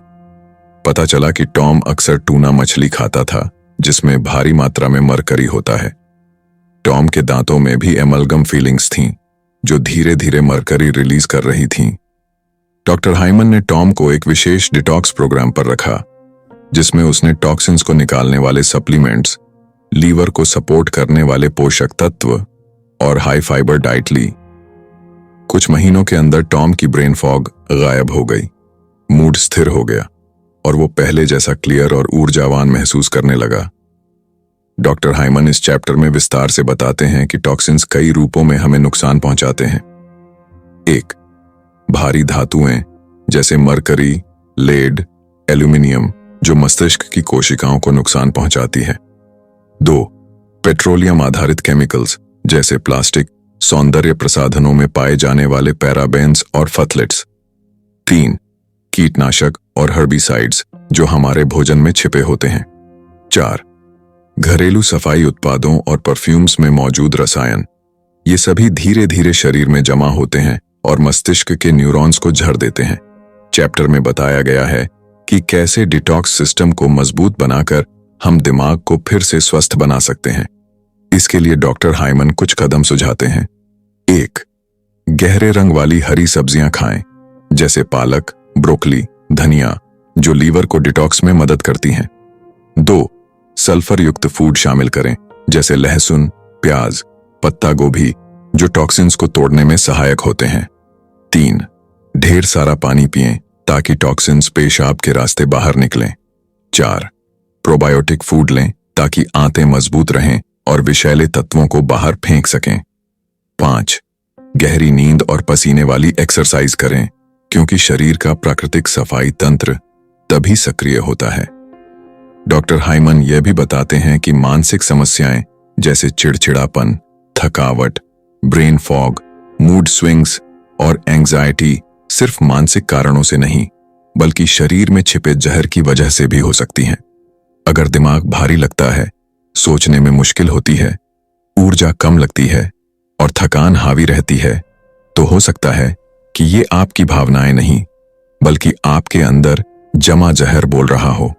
पता चला कि टॉम अक्सर टूना मछली खाता था जिसमें भारी मात्रा में मरकरी होता है। टॉम के दांतों में भी एमलगम फीलिंग्स थीं जो धीरे धीरे मरकरी रिलीज कर रही थीं। डॉक्टर हाइमन ने टॉम को एक विशेष डिटॉक्स प्रोग्राम पर रखा जिसमें उसने टॉक्सिन्स को निकालने वाले सप्लीमेंट्स, लीवर को सपोर्ट करने वाले पोषक तत्व और हाई फाइबर डाइट ली। कुछ महीनों के अंदर टॉम की ब्रेन फॉग गायब हो गई, मूड स्थिर हो गया और वो पहले जैसा क्लियर और ऊर्जावान महसूस करने लगा। डॉक्टर हाइमन इस चैप्टर में विस्तार से बताते हैं कि टॉक्सिन्स कई रूपों में हमें नुकसान पहुंचाते हैं। 1, भारी धातुएं जैसे मरकरी, लेड, एल्यूमिनियम जो मस्तिष्क की कोशिकाओं को नुकसान पहुंचाती है। 2, पेट्रोलियम आधारित केमिकल्स जैसे प्लास्टिक, सौंदर्य प्रसाधनों में पाए जाने वाले पैराबेन्स और फथलेट्स। 3, कीटनाशक और हर्बिसाइड्स जो हमारे भोजन में छिपे होते हैं। 4, घरेलू सफाई उत्पादों और परफ्यूम्स में मौजूद रसायन। ये सभी धीरे धीरे शरीर में जमा होते हैं और मस्तिष्क के न्यूरॉन्स को झड़ देते हैं। चैप्टर में बताया गया है कि कैसे डिटॉक्स सिस्टम को मजबूत बनाकर हम दिमाग को फिर से स्वस्थ बना सकते हैं। इसके लिए डॉक्टर हाइमन कुछ कदम सुझाते हैं। 1, गहरे रंग वाली हरी सब्जियां खाएं जैसे पालक, ब्रोकली, धनिया जो लीवर को डिटॉक्स में मदद करती हैं। 2, सल्फर युक्त फूड शामिल करें जैसे लहसुन, प्याज, पत्ता गोभी जो टॉक्सिन्स को तोड़ने में सहायक होते हैं। 3, ढेर सारा पानी पिएं ताकि टॉक्सिन्स पेशाब के रास्ते बाहर निकलें। 4, प्रोबायोटिक फूड लें ताकि आंतें मजबूत रहें और विषैले तत्वों को बाहर फेंक सकें। 5, गहरी नींद और पसीने वाली एक्सरसाइज करें क्योंकि शरीर का प्राकृतिक सफाई तंत्र तभी सक्रिय होता है। डॉक्टर हाइमन यह भी बताते हैं कि मानसिक समस्याएं जैसे चिड़चिड़ापन, थकावट, ब्रेन फॉग, मूड स्विंग्स और एंजाइटी सिर्फ मानसिक कारणों से नहीं बल्कि शरीर में छिपे जहर की वजह से भी हो सकती हैं। अगर दिमाग भारी लगता है, सोचने में मुश्किल होती है, ऊर्जा कम लगती है और थकान हावी रहती है, तो हो सकता है कि ये आपकी भावनाएं नहीं बल्कि आपके अंदर जमा जहर बोल रहा हो।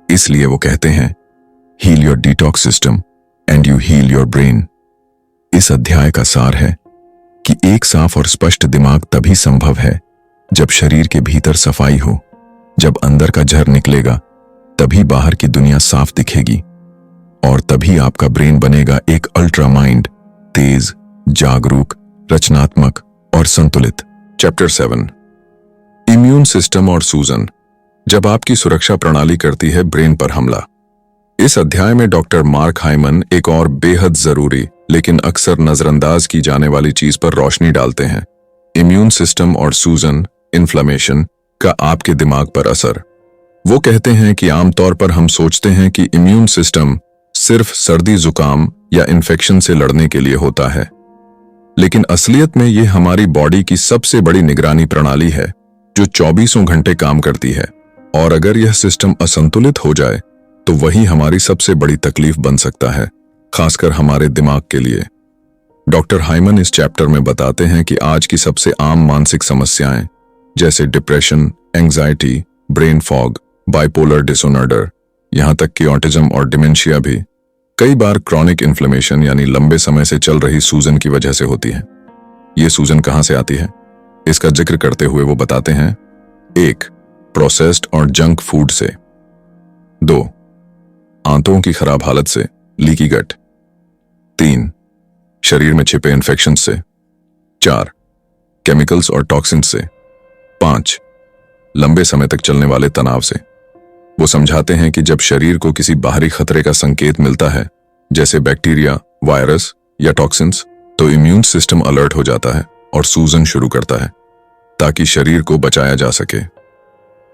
इसलिए वो कहते हैं, heal your detox system and you heal your brain. इस अध्याय का सार है कि एक साफ और स्पष्ट दिमाग तभी संभव है जब शरीर के भीतर सफाई हो। जब अंदर का जहर निकलेगा तभी बाहर की दुनिया साफ दिखेगी और तभी आपका ब्रेन बनेगा एक अल्ट्रा माइंड, तेज, जागरूक, रचनात्मक और संतुलित। चैप्टर 7, इम्यून सिस्टम और सूजन, जब आपकी सुरक्षा प्रणाली करती है ब्रेन पर हमला। इस अध्याय में डॉक्टर मार्क हाइमन एक और बेहद जरूरी लेकिन अक्सर नजरअंदाज की जाने वाली चीज पर रोशनी डालते हैं। इम्यून सिस्टम और सूजन, इन्फ्लेमेशन का आपके दिमाग पर असर। वो कहते हैं कि आमतौर पर हम सोचते हैं कि इम्यून सिस्टम सिर्फ सर्दी जुकाम या इन्फेक्शन से लड़ने के लिए होता है, लेकिन असलियत में ये हमारी बॉडी की सबसे बड़ी निगरानी प्रणाली है जो 24 घंटे काम करती है। और अगर यह सिस्टम असंतुलित हो जाए तो वही हमारी सबसे बड़ी तकलीफ बन सकता है, खासकर हमारे दिमाग के लिए। डॉक्टर हाइमन इस चैप्टर में बताते हैं कि आज की सबसे आम मानसिक समस्याएं जैसे depression, anxiety, brain fog, bipolar disorder, यहां तक कि ऑटिज्म और डिमेंशिया भी कई बार क्रॉनिक इन्फ्लेमेशन यानी लंबे समय से चल रही सूजन की वजह से होती है। ये सूजन कहां से आती है, इसका जिक्र करते हुए वो बताते हैं। 1. प्रोसेस्ड और जंक फूड से। 2. आंतों की खराब हालत से, लीकी गट। 3. शरीर में छिपे इन्फेक्शन से। 4. केमिकल्स और टॉक्सिन्स से। 5. लंबे समय तक चलने वाले तनाव से। वो समझाते हैं कि जब शरीर को किसी बाहरी खतरे का संकेत मिलता है, जैसे बैक्टीरिया, वायरस या टॉक्सिन्स, तो इम्यून सिस्टम अलर्ट हो जाता है और सूजन शुरू करता है ताकि शरीर को बचाया जा सके।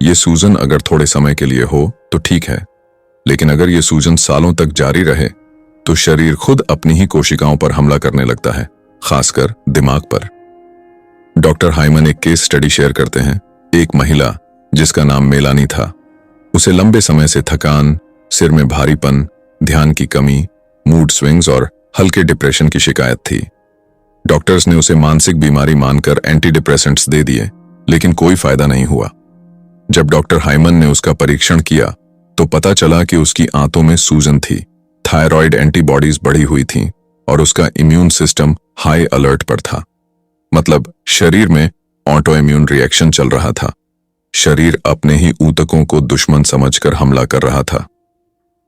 ये सूजन अगर थोड़े समय के लिए हो तो ठीक है, लेकिन अगर ये सूजन सालों तक जारी रहे तो शरीर खुद अपनी ही कोशिकाओं पर हमला करने लगता है, खासकर दिमाग पर। डॉक्टर हाइमन एक केस स्टडी शेयर करते हैं। एक महिला जिसका नाम मेलानी था, उसे लंबे समय से थकान, सिर में भारीपन, ध्यान की कमी, मूड स्विंग्स और हल्के डिप्रेशन की शिकायत थी। डॉक्टर्स ने उसे मानसिक बीमारी मानकर एंटी डिप्रेसेंट्स दे दिए, लेकिन कोई फायदा नहीं हुआ। जब डॉक्टर हाइमन ने उसका परीक्षण किया तो पता चला कि उसकी आंतों में सूजन थी, थायराइड एंटीबॉडीज बढ़ी हुई थीं और उसका इम्यून सिस्टम हाई अलर्ट पर था। मतलब शरीर में ऑटो इम्यून रिएक्शन चल रहा था। शरीर अपने ही ऊतकों को दुश्मन समझकर हमला कर रहा था।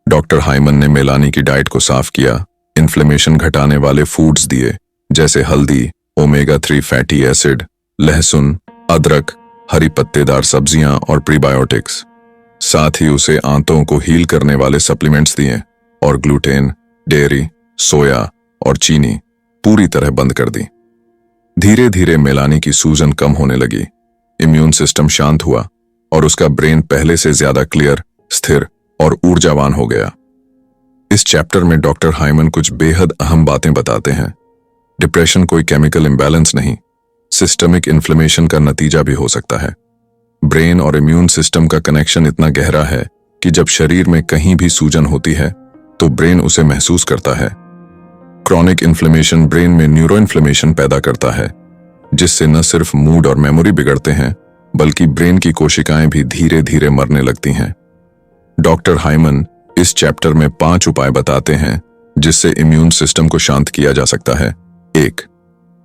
डॉक्टर हाइमन ने मेलानी की डाइट को साफ किया, इन्फ्लेमेशन घटाने वाले फूड्स दिए जैसे हल्दी, ओमेगा 3 फैटी एसिड, लहसुन, अदरक, हरी पत्तेदार सब्जियां और प्रीबायोटिक्स। साथ ही उसे आंतों को हील करने वाले सप्लीमेंट्स दिए और ग्लूटेन, डेयरी, सोया और चीनी पूरी तरह बंद कर दी। धीरे धीरे मेलानी की सूजन कम होने लगी, इम्यून सिस्टम शांत हुआ और उसका ब्रेन पहले से ज्यादा क्लियर, स्थिर और ऊर्जावान हो गया। इस चैप्टर में डॉक्टर हाइमन कुछ बेहद अहम बातें बताते हैं। डिप्रेशन कोई केमिकल इंबैलेंस नहीं, सिस्टमिक इन्फ्लेमेशन का नतीजा भी हो सकता है। ब्रेन और इम्यून सिस्टम का कनेक्शन इतना गहरा है कि जब शरीर में कहीं भी सूजन होती है तो ब्रेन उसे महसूस करता है। क्रॉनिक इन्फ्लेमेशन ब्रेन में न्यूरो इन्फ्लेमेशन पैदा करता है, जिससे न सिर्फ मूड और मेमोरी बिगड़ते हैं, बल्कि ब्रेन की कोशिकाएं भी धीरे धीरे मरने लगती हैं। डॉक्टर हाइमन इस चैप्टर में 5 उपाय बताते हैं जिससे इम्यून सिस्टम को शांत किया जा सकता है। 1.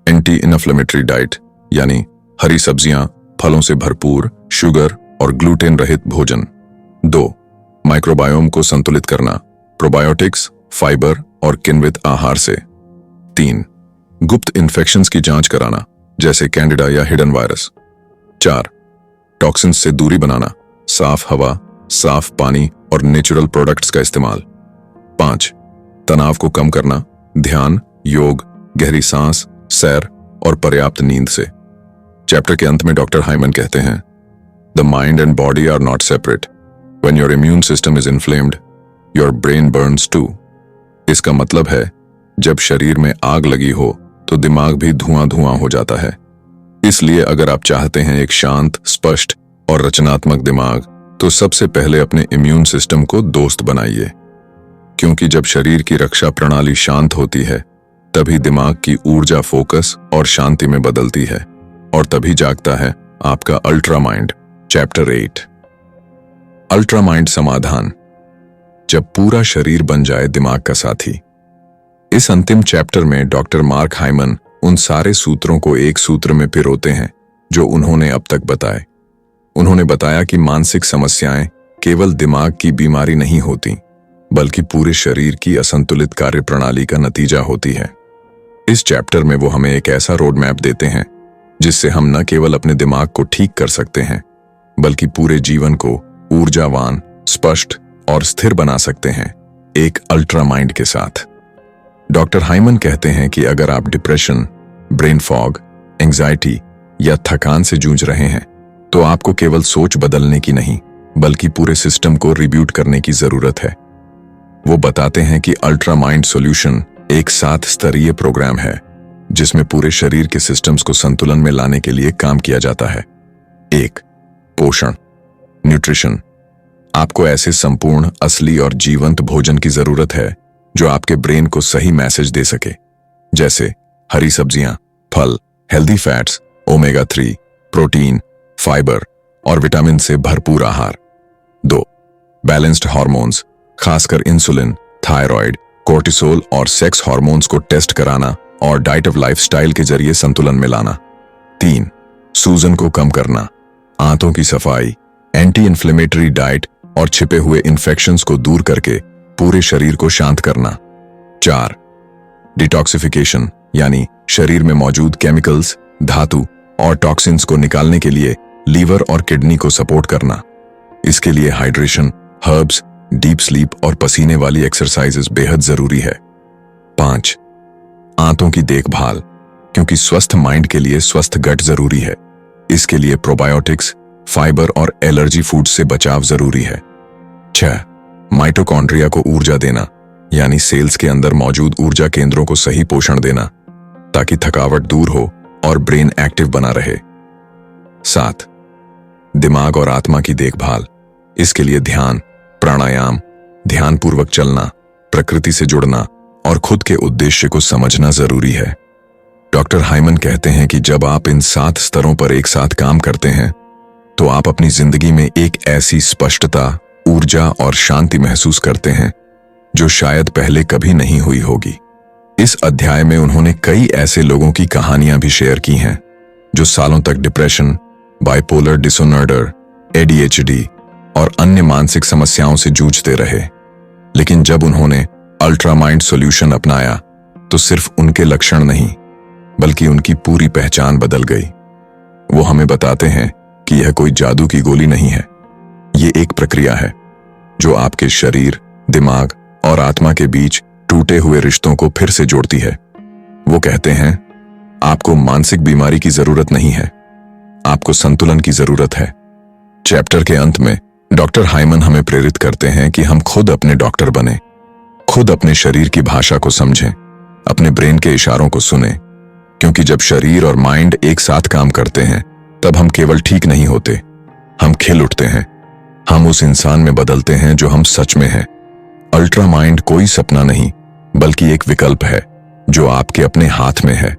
एंटी इन्फ्लेमेटरी डाइट, यानी हरी सब्जियां, फलों से भरपूर, शुगर और ग्लूटेन रहित भोजन। 2. माइक्रोबायोम को संतुलित करना, प्रोबायोटिक्स, फाइबर और किण्वित आहार से। 3. गुप्त इन्फेक्शंस की जांच कराना, जैसे कैंडिडा या हिडन वायरस। 4. टॉक्सिन्स से दूरी बनाना, साफ हवा, साफ पानी और नेचुरल प्रोडक्ट्स का इस्तेमाल। 5. तनाव को कम करना, ध्यान, योग, गहरी सांस, सैर और पर्याप्त नींद से। चैप्टर के अंत में डॉक्टर हाइमन कहते हैं, the mind and body are not separate. When your immune system is inflamed, your brain burns too. इसका मतलब है जब शरीर में आग लगी हो तो दिमाग भी धुआं धुआं हो जाता है। इसलिए अगर आप चाहते हैं एक शांत, स्पष्ट और रचनात्मक दिमाग, तो सबसे पहले अपने इम्यून सिस्टम को दोस्त बनाइए, क्योंकि जब शरीर की रक्षा प्रणाली शांत होती है तभी दिमाग की ऊर्जा फोकस और शांति में बदलती है और तभी जागता है आपका ultra mind. Chapter 8, ultra mind समाधान, जब पूरा शरीर बन जाए दिमाग का साथी। इस अंतिम चैप्टर में डॉक्टर मार्क हाइमन उन सारे सूत्रों को एक सूत्र में पिरोते हैं जो उन्होंने अब तक बताए। उन्होंने बताया कि मानसिक समस्याएं केवल दिमाग की बीमारी नहीं होती, बल्कि पूरे शरीर की असंतुलित कार्य प्रणाली का नतीजा होती है। इस चैप्टर में वो हमें एक ऐसा रोड मैप देते हैं जिससे हम न केवल अपने दिमाग को ठीक कर सकते हैं, बल्कि पूरे जीवन को ऊर्जावान, स्पष्ट और स्थिर बना सकते हैं, एक अल्ट्रा माइंड के साथ। डॉक्टर हाइमन कहते हैं कि अगर आप डिप्रेशन, ब्रेन फॉग, एंजाइटी या थकान से जूझ रहे हैं, तो आपको केवल सोच बदलने की नहीं बल्कि पूरे सिस्टम को रिब्यूट करने की जरूरत है। वो बताते हैं कि अल्ट्रा माइंड सॉल्यूशन एक 7 स्तरीय प्रोग्राम है जिसमें पूरे शरीर के सिस्टम्स को संतुलन में लाने के लिए काम किया जाता है। 1. पोषण, न्यूट्रिशन। आपको ऐसे संपूर्ण, असली और जीवंत भोजन की जरूरत है जो आपके ब्रेन को सही मैसेज दे सके, जैसे हरी सब्जियां, फल, healthy fats, omega 3, protein, fibre और विटामिन से भरपूर आहार। 2. बैलेंस्ड हार्मोन्स, खासकर इंसुलिन, थायराइड, कोर्टिसोल और सेक्स हार्मोन्स को टेस्ट कराना और डाइट ऑफ लाइफस्टाइल के जरिए संतुलन में लाना। 3. सूजन को कम करना, आंतों की सफाई, एंटी इन्फ्लेमेटरी डाइट और छिपे हुए इन्फेक्शंस को दूर करके पूरे शरीर को शांत करना। 4. डिटॉक्सिफिकेशन, यानी शरीर में मौजूद केमिकल्स, धातु और टॉक्सिन्स को निकालने के लिए लीवर और किडनी को सपोर्ट करना। इसके लिए हाइड्रेशन, हर्ब्स, डीप स्लीप और पसीने वाली एक्सरसाइजेस बेहद जरूरी है। 5. आंतों की देखभाल, क्योंकि स्वस्थ माइंड के लिए स्वस्थ गट जरूरी है। इसके लिए प्रोबायोटिक्स, फाइबर और एलर्जी फूड से बचाव जरूरी है। 6. माइटोकॉन्ड्रिया को ऊर्जा देना, यानी सेल्स के अंदर मौजूद ऊर्जा केंद्रों को सही पोषण देना ताकि थकावट दूर हो और ब्रेन एक्टिव बना रहे। 7. दिमाग और आत्मा की देखभाल, इसके लिए ध्यान, प्राणायाम, ध्यानपूर्वक चलना, प्रकृति से जुड़ना और खुद के उद्देश्य को समझना जरूरी है। डॉक्टर हाइमन कहते हैं कि जब आप इन 7 स्तरों पर एक साथ काम करते हैं तो आप अपनी जिंदगी में एक ऐसी स्पष्टता, ऊर्जा और शांति महसूस करते हैं जो शायद पहले कभी नहीं हुई होगी। इस अध्याय में उन्होंने कई ऐसे लोगों की कहानियां भी शेयर की हैं जो सालों तक डिप्रेशन, बाइपोलर डिसऑर्डर, ADHD और अन्य मानसिक समस्याओं से जूझते रहे, लेकिन जब उन्होंने अल्ट्रा माइंड सॉल्यूशन अपनाया तो सिर्फ उनके लक्षण नहीं बल्कि उनकी पूरी पहचान बदल गई। वो हमें बताते हैं कि यह कोई जादू की गोली नहीं है, ये एक प्रक्रिया है जो आपके शरीर, दिमाग और आत्मा के बीच टूटे हुए रिश्तों को फिर से जोड़ती है। वो कहते हैं, आपको मानसिक बीमारी की जरूरत नहीं है, आपको संतुलन की जरूरत है। चैप्टर के अंत में डॉक्टर हाइमन हमें प्रेरित करते हैं कि हम खुद अपने डॉक्टर बने, खुद अपने शरीर की भाषा को समझें, अपने ब्रेन के इशारों को सुने, क्योंकि जब शरीर और माइंड एक साथ काम करते हैं तब हम केवल ठीक नहीं होते, हम खिल उठते हैं, हम उस इंसान में बदलते हैं जो हम सच में हैं। अल्ट्रा माइंड कोई सपना नहीं बल्कि एक विकल्प है जो आपके अपने हाथ में है,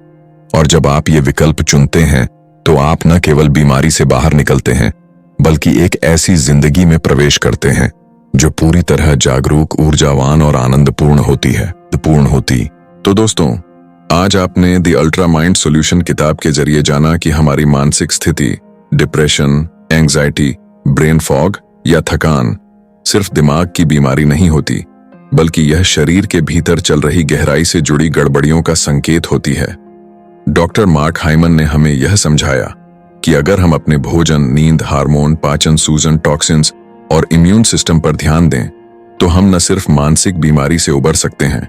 और जब आप ये विकल्प चुनते हैं तो आप न केवल बीमारी से बाहर निकलते हैं बल्कि एक ऐसी जिंदगी में प्रवेश करते हैं जो पूरी तरह जागरूक, ऊर्जावान और आनंदपूर्ण होती। तो दोस्तों, आज आपने द अल्ट्रा माइंड सॉल्यूशन किताब के जरिए जाना कि हमारी मानसिक स्थिति, डिप्रेशन, एंग्जाइटी, ब्रेन फॉग या थकान सिर्फ दिमाग की बीमारी नहीं होती बल्कि यह शरीर के भीतर चल रही गहराई से जुड़ी गड़बड़ियों का संकेत होती है। डॉक्टर मार्क हाइमन ने हमें यह समझाया कि अगर हम अपने भोजन, नींद, हार्मोन, पाचन, सूजन, टॉक्सिन्स और इम्यून सिस्टम पर ध्यान दें तो हम न सिर्फ मानसिक बीमारी से उबर सकते हैं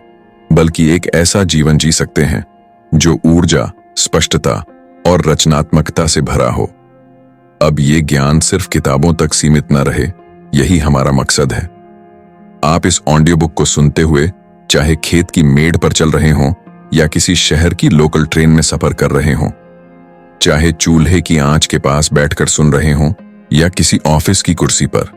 बल्कि एक ऐसा जीवन जी सकते हैं जो ऊर्जा, स्पष्टता और रचनात्मकता से भरा हो। अब ये ज्ञान सिर्फ किताबों तक सीमित न रहे, यही हमारा मकसद है। आप इस ऑडियो बुक को सुनते हुए चाहे खेत की मेड़ पर चल रहे हों या किसी शहर की लोकल ट्रेन में सफर कर रहे हों, चाहे चूल्हे की आंच के पास बैठकर सुन रहे हों या किसी ऑफिस की कुर्सी पर,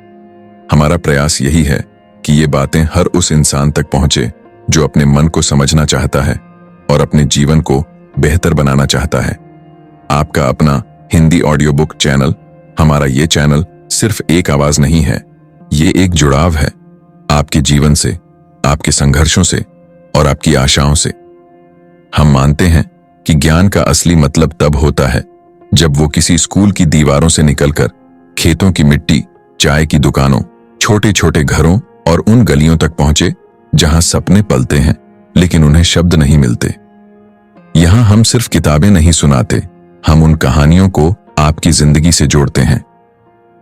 हमारा प्रयास यही है कि ये बातें हर उस इंसान तक पहुंचे जो अपने मन को समझना चाहता है और अपने जीवन को बेहतर बनाना चाहता है। आपका अपना हिंदी ऑडियो बुक चैनल, हमारा ये चैनल सिर्फ एक आवाज नहीं है, ये एक जुड़ाव है आपके जीवन से, आपके संघर्षों से और आपकी आशाओं से। हम मानते हैं कि ज्ञान का असली मतलब तब होता है जब वो किसी स्कूल की दीवारों से निकलकर खेतों की मिट्टी, चाय की दुकानों, छोटे छोटे घरों और उन गलियों तक पहुंचे जहां सपने पलते हैं लेकिन उन्हें शब्द नहीं मिलते। यहां हम सिर्फ किताबें नहीं सुनाते, हम उन कहानियों को आपकी जिंदगी से जोड़ते हैं।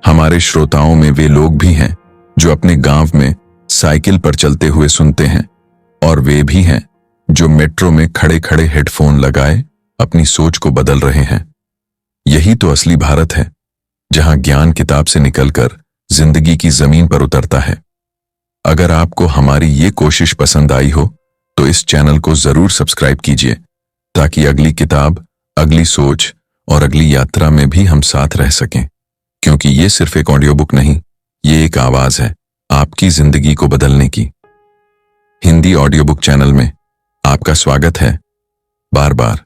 हमारे श्रोताओं में वे लोग भी हैं जो अपने गांव में साइकिल पर चलते हुए सुनते हैं, और वे भी हैं जो मेट्रो में खड़े खड़े हेडफोन लगाए अपनी सोच को बदल रहे हैं। यही तो असली भारत है, जहां ज्ञान किताब से निकलकर जिंदगी की जमीन पर उतरता है। अगर आपको हमारी ये कोशिश पसंद आई हो तो इस चैनल को जरूर सब्सक्राइब कीजिए, ताकि अगली किताब, अगली सोच और अगली यात्रा में भी हम साथ रह सकें। क्योंकि ये सिर्फ एक ऑडियो बुक नहीं, ये एक आवाज है आपकी जिंदगी को बदलने की। हिंदी ऑडियो बुक चैनल में आपका स्वागत है। बार बार